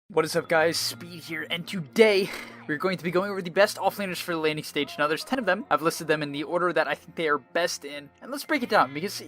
What is up, guys? Speed here, and today we're going to be going over the best offlaners for the laning stage. Now, there's 10 of them. I've listed them in the order that I think they are best in, and let's break it down because,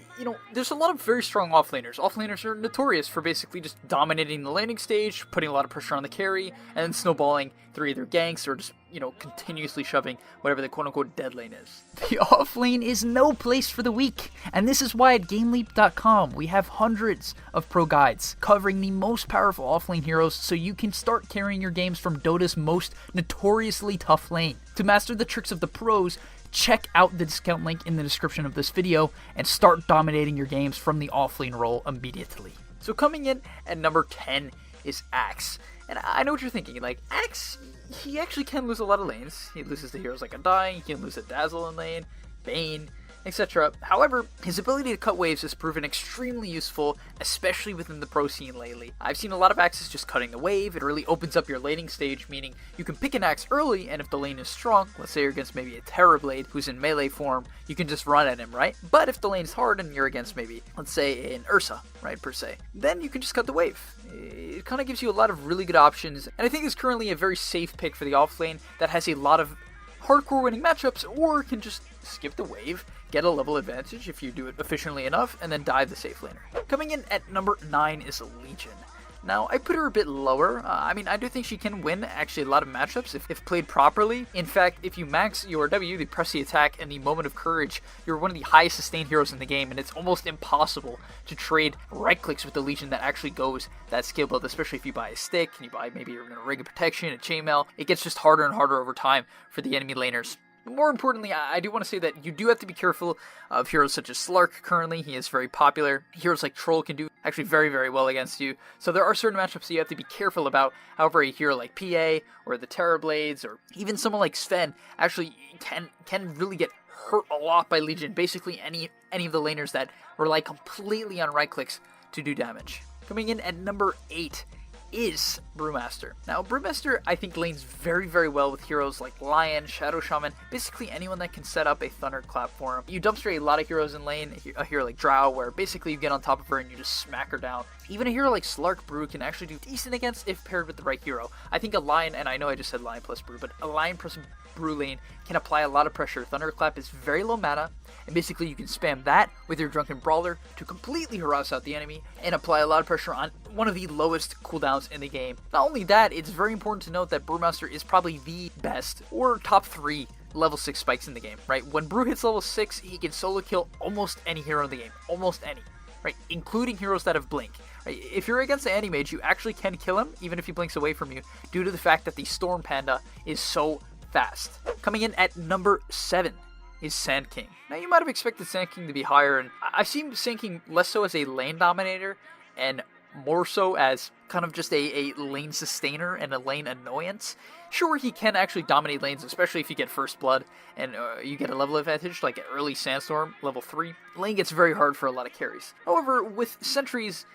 there's a lot of very strong offlaners. Offlaners are notorious for basically just dominating the laning stage, putting a lot of pressure on the carry, and then snowballing through either ganks or just, continuously shoving whatever the quote-unquote dead lane is. The offlane is no place for the weak, and this is why at GameLeap.com we have hundreds of pro guides covering the most powerful offlane heroes so you can start carrying your games from Dota's most notoriously tough lane. To master the tricks of the pros, check out the discount link in the description of this video and start dominating your games from the offlane role immediately. So coming in at number 10 is Axe. And I know what you're thinking, like, Axe, he actually can lose a lot of lanes. He loses to heroes like Undying, he can lose a Dazzle in lane, Bane, etc. However, his ability to cut waves has proven extremely useful, especially within the pro scene lately. I've seen a lot of Axes just cutting the wave. It really opens up your laning stage, meaning you can pick an Axe early, and if the lane is strong, let's say you're against maybe a Terrorblade who's in melee form, you can just run at him, right? But if the lane is hard and you're against maybe, let's say, an Ursa, right, per se, then you can just cut the wave. It kind of gives you a lot of really good options, and I think is currently a very safe pick for the offlane that has a lot of hardcore winning matchups, or can just skip the wave, get a level advantage if you do it efficiently enough, and then dive the safe laner. Coming in at number 9 is Legion. Now, I put her a bit lower. I do think she can win actually a lot of matchups if played properly. In fact, if you max your W, the press the attack, and the moment of courage, you're one of the highest sustained heroes in the game, and it's almost impossible to trade right clicks with the Legion that actually goes that skill build, especially if you buy a stick, and you buy maybe a ring of protection, a chainmail. It gets just harder and harder over time for the enemy laners. More importantly, I do want to say that you do have to be careful of heroes such as Slark currently. He is very popular. Heroes like Troll can do actually very, very well against you. So there are certain matchups that you have to be careful about. However, a hero like PA or the Terrorblades or even someone like Sven actually can really get hurt a lot by Legion. Basically any of the laners that rely completely on right clicks to do damage. Coming in at number 8 is Brewmaster. Now, Brewmaster, I think, lanes very, very well with heroes like Lion, Shadow Shaman, basically anyone that can set up a Thunderclap for him. You dumpster a lot of heroes in lane, a hero like Drow, where basically you get on top of her and you just smack her down. Even a hero like Slark Brew can actually do decent against if paired with the right hero. I think a Lion, and I know I just said Lion plus Brew, but a Lion plus Brew lane can apply a lot of pressure. Thunderclap is very low mana, and basically you can spam that with your Drunken Brawler to completely harass out the enemy and apply a lot of pressure on one of the lowest cooldowns in the game. Not only that, it's very important to note that Brewmaster is probably the best or top 3 level 6 spikes in the game, right? When Brew hits level 6, he can solo kill almost any hero in the game, almost any, right? Including heroes that have Blink. Right? If you're against the Anti-Mage, you actually can kill him, even if he blinks away from you, due to the fact that the Storm Panda is so fast. Coming in at number 7 is Sand King. Now, you might have expected Sand King to be higher, and I've seen Sand King less so as a lane dominator and more so as kind of just a lane sustainer and a lane annoyance. Sure, he can actually dominate lanes, especially if you get First Blood and you get a level advantage, like an early Sandstorm, level 3. Lane gets very hard for a lot of carries. However, with Sentries,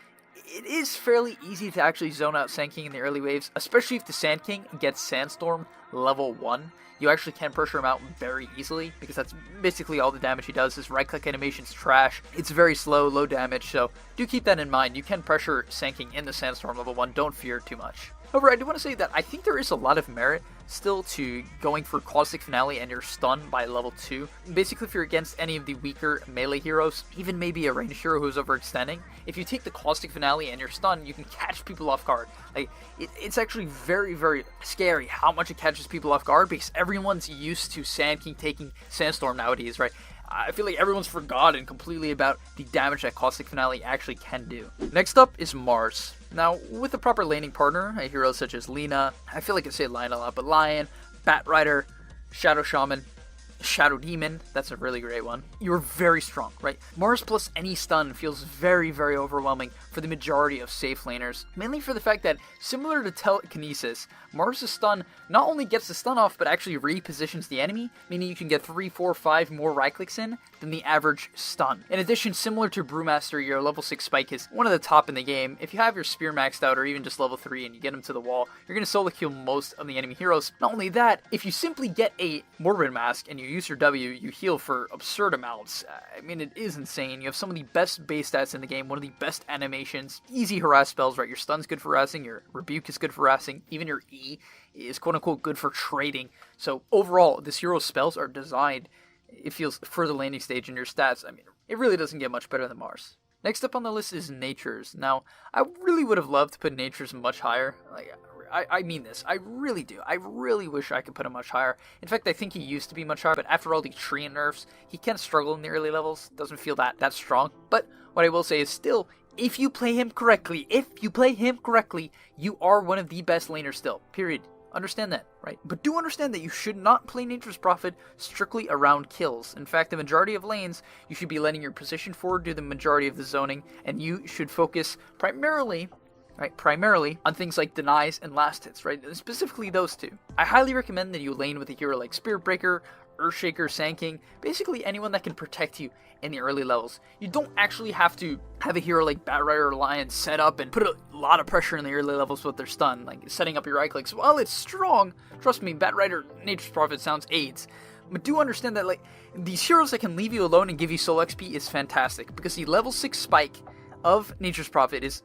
it is fairly easy to actually zone out Sand King in the early waves, especially if the Sand King gets Sandstorm level 1. You actually can pressure him out very easily, because that's basically all the damage he does. His right-click animation's trash. It's very slow, low damage, so do keep that in mind. You can pressure Sand King in the Sandstorm level 1, don't fear too much. However, I do want to say that I think there is a lot of merit still to going for Caustic Finale and your stun by level 2. Basically, if you're against any of the weaker melee heroes, even maybe a ranged hero who's overextending, if you take the Caustic Finale and your stun, you can catch people off guard. Like, it's actually very, very scary how much it catches people off guard, because everyone's used to Sand King taking Sandstorm nowadays, right? I feel like everyone's forgotten completely about the damage that Caustic Finale actually can do. Next up is Mars. Now, with a proper laning partner, a hero such as Lina, I feel like I say Lion a lot, but Lion, Bat Rider, Shadow Shaman, Shadow Demon, that's a really great one. You're very strong, right? Mars plus any stun feels very, very overwhelming for the majority of safe laners, mainly for the fact that, similar to Telekinesis, Mars' stun not only gets the stun off, but actually repositions the enemy, meaning you can get 3, 4, 5 more right clicks in than the average stun. In addition, similar to Brewmaster, your level 6 spike is one of the top in the game. If you have your spear maxed out, or even just level 3, and you get him to the wall, you're going to solo kill most of the enemy heroes. Not only that, if you simply get a Morbid Mask and you use your W, you heal for absurd amounts. I mean, it is insane. You have some of the best base stats in the game, one of the best animations, easy harass spells, right? Your stun's good for harassing, your rebuke is good for harassing, even your E is quote-unquote good for trading. So overall, this hero's spells are designed, it feels, for the laning stage in your stats. I mean, it really doesn't get much better than Mars. Next up on the list is Natures. Now, I really would have loved to put Natures much higher. Like, I mean this. I really do. I really wish I could put him much higher. In fact, I think he used to be much higher, but after all the tree nerfs, he can struggle in the early levels. Doesn't feel that strong. But what I will say is still, if you play him correctly, you are one of the best laners still. Period. Understand that, right? But do understand that you should not play Nature's Prophet strictly around kills. In fact, the majority of lanes, you should be letting your position forward do the majority of the zoning, and you should focus primarily on things like denies and last hits, right? Specifically those two. I highly recommend that you lane with a hero like Spirit Breaker, Earthshaker, Sand King, basically anyone that can protect you in the early levels. You don't actually have to have a hero like Batrider or Lion set up and put a lot of pressure in the early levels with their stun, like setting up your right clicks. While it's strong, trust me, Batrider, Nature's Prophet sounds AIDS. But do understand that, like, these heroes that can leave you alone and give you soul XP is fantastic, because the level 6 spike of Nature's Prophet is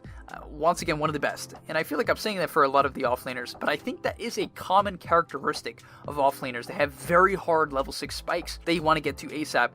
once again one of the best. And I feel like I'm saying that for a lot of the offlaners, but I think that is a common characteristic of offlaners. They have very hard level 6 spikes they want to get to ASAP.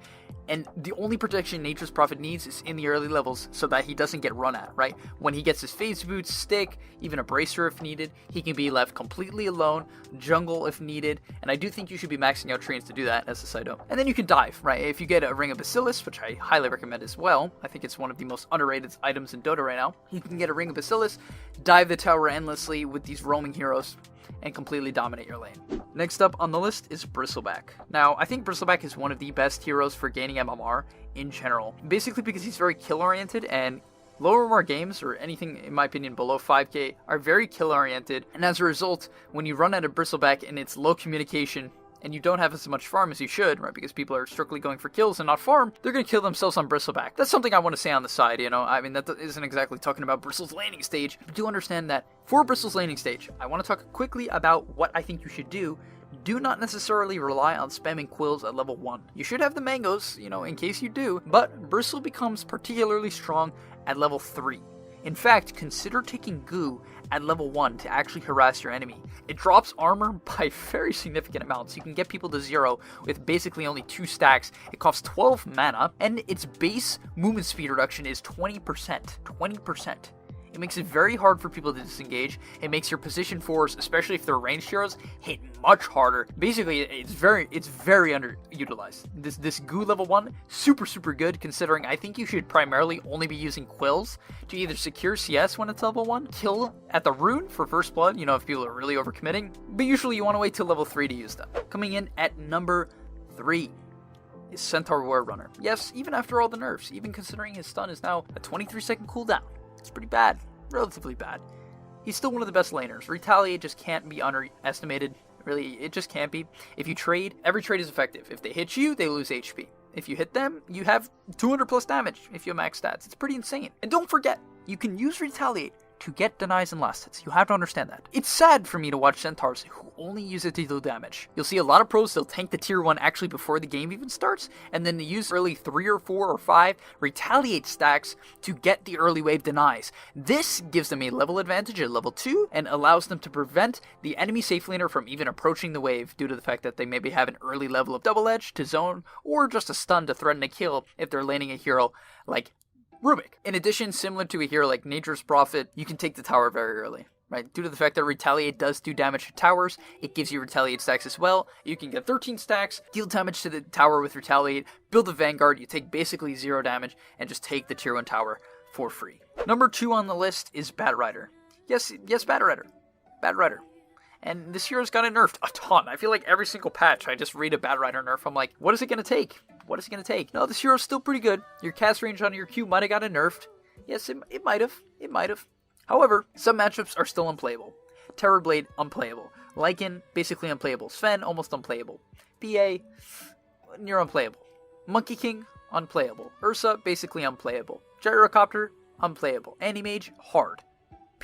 And the only protection Nature's Prophet needs is in the early levels so that he doesn't get run at, right? When he gets his phase boots, stick, even a bracer if needed, he can be left completely alone, jungle if needed, and I do think you should be maxing out trains to do that as a side note. And then you can dive, right? If you get a Ring of Bacillus, which I highly recommend as well, I think it's one of the most underrated items in Dota right now, you can get a Ring of Bacillus, dive the tower endlessly with these roaming heroes, and completely dominate your lane. Next up on the list is Bristleback. Now, I think Bristleback is one of the best heroes for gaining MMR in general, basically because he's very kill-oriented, and lower MMR games, or anything in my opinion below 5k, are very kill-oriented, and as a result, when you run out of Bristleback and it's low communication, and you don't have as much farm as you should, right, because people are strictly going for kills and not farm, they're going to kill themselves on Bristleback. That's something I want to say on the side, you know, I mean, that isn't exactly talking about Bristle's laning stage, but do understand that for Bristle's laning stage, I want to talk quickly about what I think you should do. Do not necessarily rely on spamming quills at level 1. You should have the mangoes, you know, in case you do, but Bristle becomes particularly strong at level 3. In fact, consider taking Goo at level 1 to actually harass your enemy. It drops armor by very significant amounts. You can get people to 0 with basically only 2 stacks. It costs 12 mana, and its base movement speed reduction is 20%. 20%. It makes it very hard for people to disengage. It makes your position fours, especially if they're ranged heroes, hit much harder. Basically, it's very underutilized. This Goo level 1, super good, considering I think you should primarily only be using quills to either secure CS when it's level 1, kill at the rune for first blood, you know, if people are really overcommitting, but usually you want to wait till level 3 to use them. Coming in at number 3 is Centaur War Runner. Yes, even after all the nerfs, even considering his stun is now a 23-second cooldown. It's pretty bad, relatively bad. He's still one of the best laners. Retaliate just can't be underestimated. Really, it just can't be. If you trade, every trade is effective. If they hit you, they lose HP. If you hit them, you have 200 plus damage if you have max stats. It's pretty insane. And don't forget, you can use Retaliate to get denies and last hits. You have to understand that. It's sad for me to watch Centaurs who only use it to do damage. You'll see a lot of pros, they'll tank the tier 1 actually before the game even starts, and then they use early 3 or 4 or 5 Retaliate stacks to get the early wave denies. This gives them a level advantage at level 2 and allows them to prevent the enemy safe laner from even approaching the wave due to the fact that they maybe have an early level of double edge to zone or just a stun to threaten a kill if they're laning a hero like Rubik. In addition, similar to a hero like Nature's Prophet, you can take the tower very early, right? Due to the fact that Retaliate does do damage to towers, it gives you Retaliate stacks as well. You can get 13 stacks, deal damage to the tower with Retaliate, build a Vanguard, you take basically 0 damage, and just take the tier 1 tower for free. Number 2 on the list is Batrider. Yes, Batrider. Batrider. And this hero's gotten nerfed a ton. I feel like every single patch, I just read a Batrider nerf. I'm like, what is it going to take? What is it going to take? No, this hero's still pretty good. Your cast range on your Q might have gotten nerfed. Yes, it might have. It might have. However, some matchups are still unplayable. Terrorblade, unplayable. Lycan, basically unplayable. Sven, almost unplayable. PA, near unplayable. Monkey King, unplayable. Ursa, basically unplayable. Gyrocopter, unplayable. Anti-Mage, hard.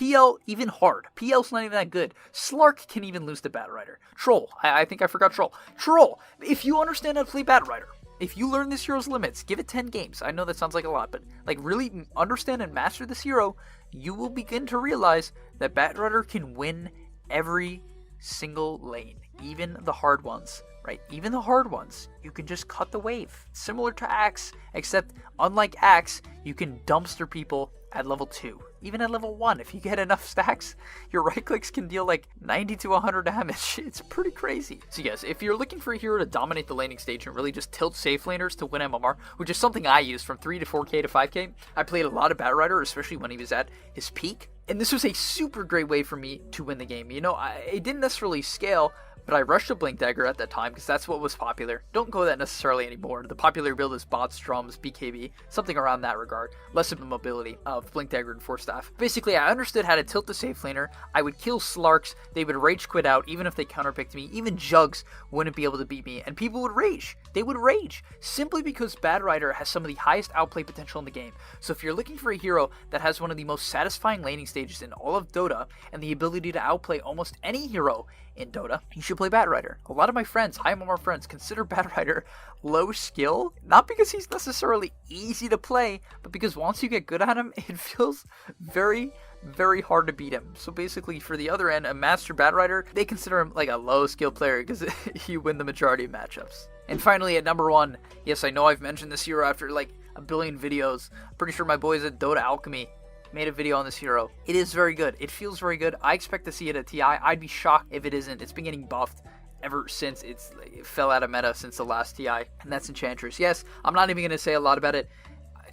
PL, even hard. PL's not even that good. Slark can even lose to Batrider. Troll, I think I forgot Troll. Troll, if you understand how to play Batrider, if you learn this hero's limits, give it 10 games. I know that sounds like a lot, but like really understand and master this hero, you will begin to realize that Batrider can win every single lane, even the hard ones. Right, even the hard ones, you can just cut the wave. Similar to Axe, except unlike Axe, you can dumpster people at level 2. Even at level 1, if you get enough stacks, your right clicks can deal like 90 to 100 damage. It's pretty crazy. So yes, if you're looking for a hero to dominate the laning stage and really just tilt safe laners to win MMR, which is something I used from 3 to 4k to 5k, I played a lot of Batrider, especially when he was at his peak. And this was a super great way for me to win the game. You know, it didn't necessarily scale, but I rushed a Blink Dagger at that time because that's what was popular. Don't go that necessarily anymore. The popular build is bots, drums, BKB, something around that regard. Less of the mobility of Blink Dagger and Force Staff. Basically, I understood how to tilt the safe laner. I would kill Slarks. They would rage quit out even if they counterpicked me. Even Jugs wouldn't be able to beat me. And people would rage. They would rage. Simply because Batrider has some of the highest outplay potential in the game. So if you're looking for a hero that has one of the most satisfying laning stages in all of Dota and the ability to outplay almost any hero in Dota, you should play Batrider. A lot of my friends, high MMR friends, consider Batrider low skill, not because he's necessarily easy to play, but because once you get good at him, it feels very, very hard to beat him. So basically, for the other end, a master Batrider, they consider him like a low skill player because you win the majority of matchups. And finally, at number 1, yes, I know I've mentioned this hero after like a billion videos. Pretty sure my boys at Dota Alchemy made a video on this hero. It is very good. It feels very good. I expect to see it at TI. I'd be shocked if it isn't. It's been getting buffed ever since it fell out of meta since the last TI, and that's Enchantress. Yes, I'm not even going to say a lot about it.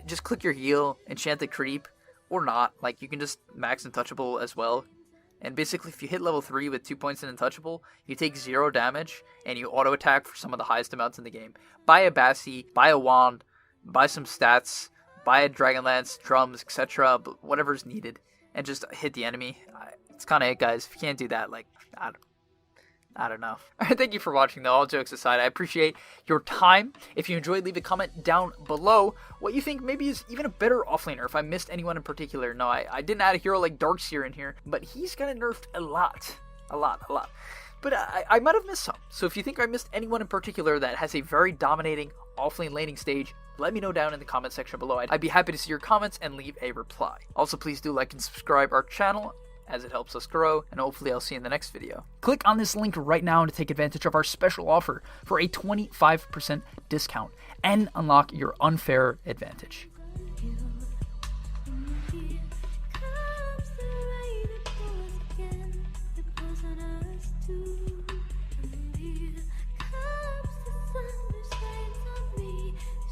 Just click your heal, enchant the creep, or not. Like, you can just max Untouchable as well. And basically, if you hit level 3 with 2 points in Untouchable, you take 0 damage, and you auto-attack for some of the highest amounts in the game. Buy a Bassi, buy a Wand, buy some stats, buy a Dragonlance, drums, etc., but whatever's needed, and just hit the enemy. It's kind of it, guys. If you can't do that, like, I don't know. Alright, thank you for watching, though. All jokes aside, I appreciate your time. If you enjoyed, leave a comment down below what you think maybe is even a better offlaner, if I missed anyone in particular. No, I didn't add a hero like Darkseer in here, but he's gotten nerfed a lot. A lot. But I might have missed some. So if you think I missed anyone in particular that has a very dominating offlane laning stage, let me know down in the comment section below. I'd be happy to see your comments and leave a reply. Also, please do like and subscribe our channel, as it helps us grow, and hopefully I'll see you in the next video. Click on this link right now to take advantage of our special offer for a 25% discount and unlock your unfair advantage.